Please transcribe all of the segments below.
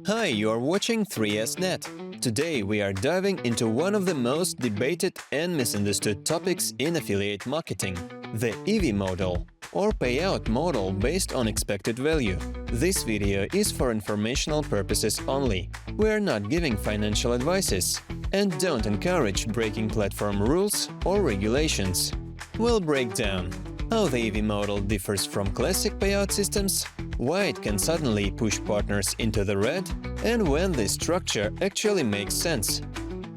Hi, you are watching 3SNet. Today we are diving into one of the most debated and misunderstood topics in affiliate marketing, the EV model, or payout model based on expected value. This video is for informational purposes only. We are not giving financial advices and don't encourage breaking platform rules or regulations. We'll break down how the EV model differs from classic payout systems, why it can suddenly push partners into the red, and when this structure actually makes sense.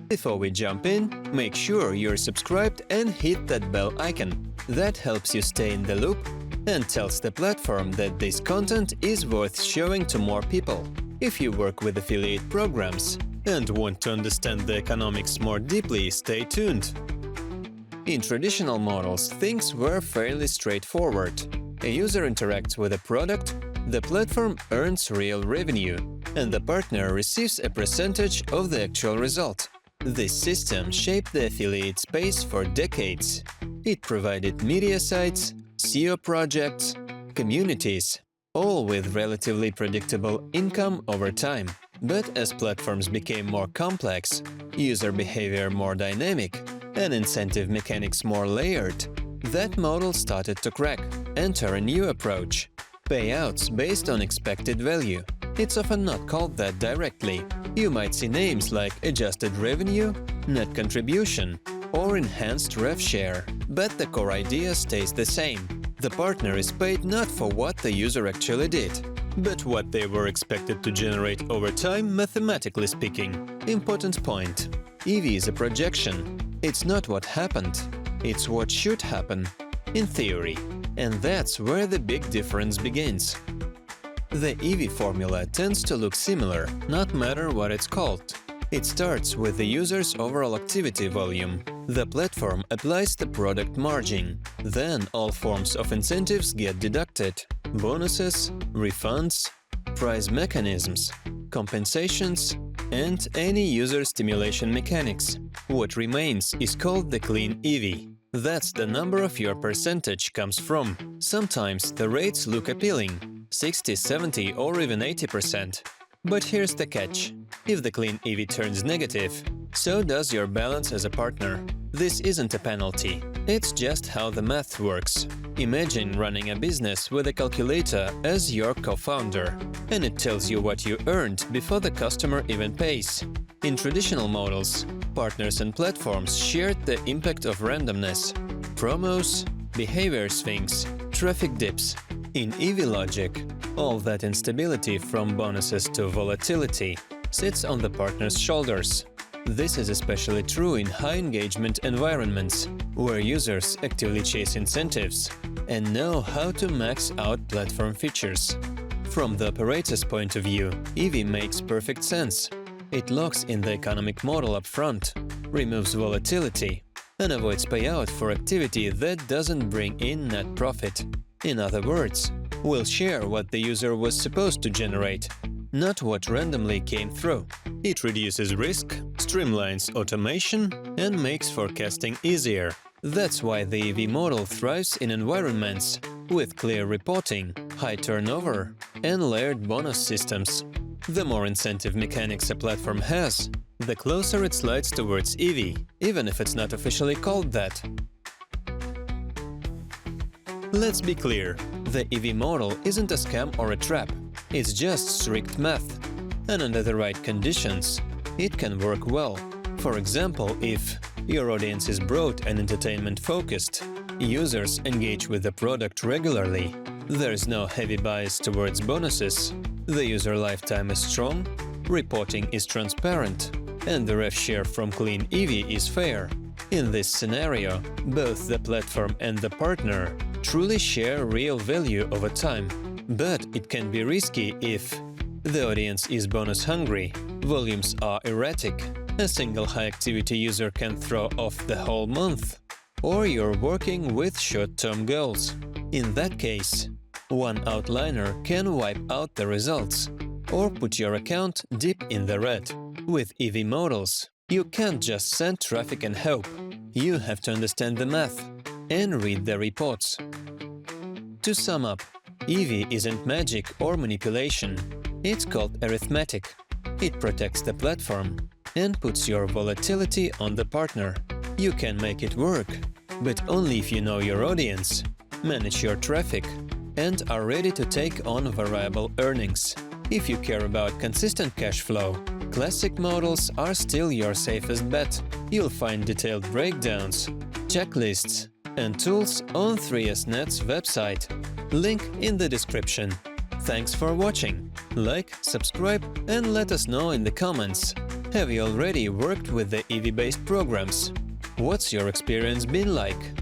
Before we jump in, make sure you're subscribed and hit that bell icon. That helps you stay in the loop and tells the platform that this content is worth showing to more people. If you work with affiliate programs and want to understand the economics more deeply, stay tuned. In traditional models, things were fairly straightforward. A user interacts with a product, the platform earns real revenue, and the partner receives a percentage of the actual result. This system shaped the affiliate space for decades. It provided media sites, SEO projects, communities, all with relatively predictable income over time. But as platforms became more complex, user behavior more dynamic, and incentive mechanics more layered, that model started to crack. Enter a new approach: payouts based on expected value. It's often not called that directly. You might see names like adjusted revenue, net contribution, or enhanced rev share, but the core idea stays the same. The partner is paid not for what the user actually did, but what they were expected to generate over time, mathematically speaking. Important point: EV is a projection. It's not what happened, it's what should happen, in theory. And that's where the big difference begins. The EV formula tends to look similar, not matter what it's called. It starts with the user's overall activity volume. The platform applies the product margin. Then all forms of incentives get deducted: bonuses, refunds, price mechanisms, compensations, and any user stimulation mechanics. What remains is called the clean EV. That's the number of your percentage comes from. Sometimes the rates look appealing: 60, 70 or even 80%. But here's the catch: if the clean EV turns negative, so does your balance as a partner. This isn't a penalty, it's just how the math works. Imagine running a business with a calculator as your co-founder, and it tells you what you earned before the customer even pays. In traditional models, partners and platforms shared the impact of randomness: promos, behavior swings, traffic dips. In EV logic, all that instability from bonuses to volatility sits on the partner's shoulders. This is especially true in high-engagement environments, where users actively chase incentives and know how to max out platform features. From the operator's point of view, EV makes perfect sense. It locks in the economic model up front, removes volatility, and avoids payout for activity that doesn't bring in net profit. In other words, we'll share what the user was supposed to generate, not what randomly came through. It reduces risk, streamlines automation, and makes forecasting easier. That's why the EV model thrives in environments with clear reporting, high turnover, and layered bonus systems. The more incentive mechanics a platform has, the closer it slides towards EV, even if it's not officially called that. Let's be clear, the EV model isn't a scam or a trap. It's just strict math. And under the right conditions, it can work well. For example, if your audience is broad and entertainment-focused, users engage with the product regularly, there's no heavy bias towards bonuses, the user lifetime is strong, reporting is transparent, and the rev share from clean EV is fair. In this scenario, both the platform and the partner truly share real value over time. But it can be risky if the audience is bonus-hungry, volumes are erratic, a single high-activity user can throw off the whole month, or you're working with short-term goals. In that case, one outliner can wipe out the results or put your account deep in the red. With EV models, you can't just send traffic and hope. You have to understand the math and read the reports. To sum up, EV isn't magic or manipulation. It's called arithmetic. It protects the platform and puts your volatility on the partner. You can make it work, but only if you know your audience, manage your traffic, and are ready to take on variable earnings. If you care about consistent cash flow, classic models are still your safest bet. You'll find detailed breakdowns, checklists, and tools on 3sNet's website. Link in the description. Thanks for watching. Like, subscribe, and let us know in the comments. Have you already worked with the EV-based programs? What's your experience been like?